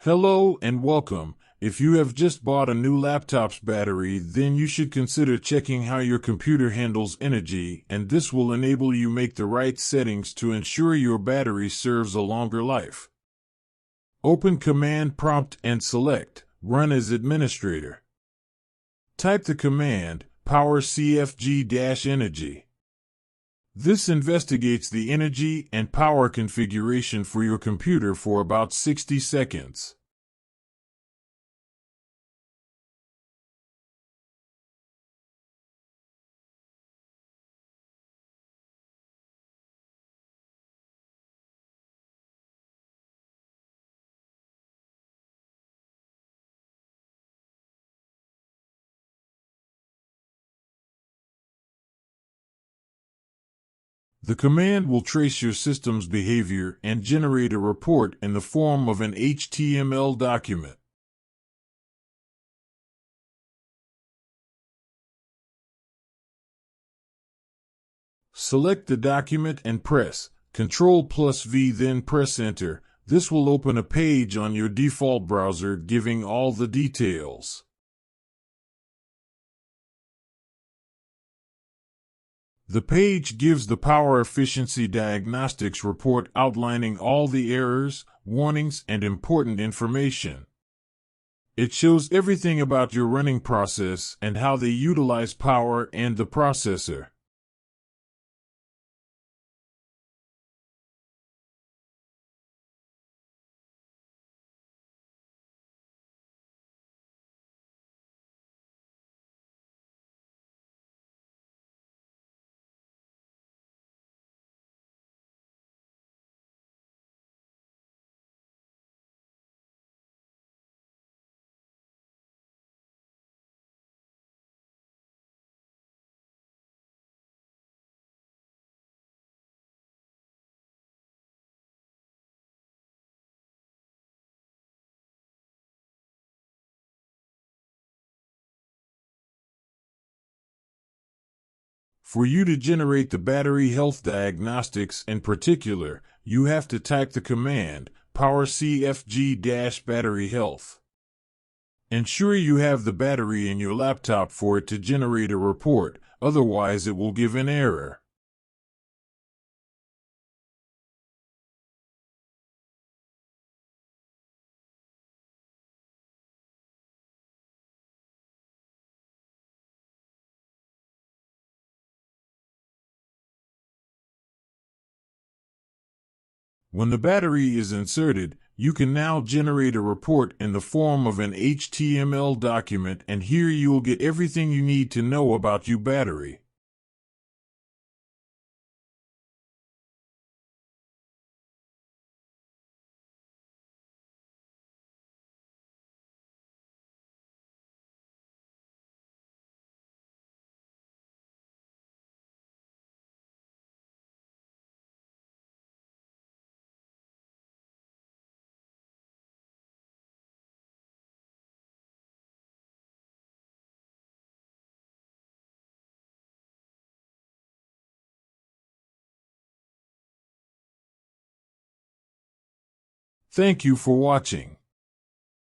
Hello and welcome. If you have just bought a new laptop's battery, then you should consider checking how your computer handles energy, and this will enable you make the right settings to ensure your battery serves a longer life. Open Command Prompt and select Run as Administrator. Type the command Power CFG-Energy. This investigates the energy and power configuration for your computer for about 60 seconds. The command will trace your system's behavior and generate a report in the form of an HTML document. Select the document and press Ctrl+V, then press Enter. This will open a page on your default browser giving all the details. The page gives the Power Efficiency Diagnostics report outlining all the errors, warnings, and important information. It shows everything about your running process and how they utilize power and the processor. For you to generate the battery health diagnostics in particular, you have to type the command Power CFG-Battery Health. Ensure you have the battery in your laptop for it to generate a report, otherwise it will give an error. When the battery is inserted, you can now generate a report in the form of an HTML document, and here you will get everything you need to know about your battery. Thank you for watching.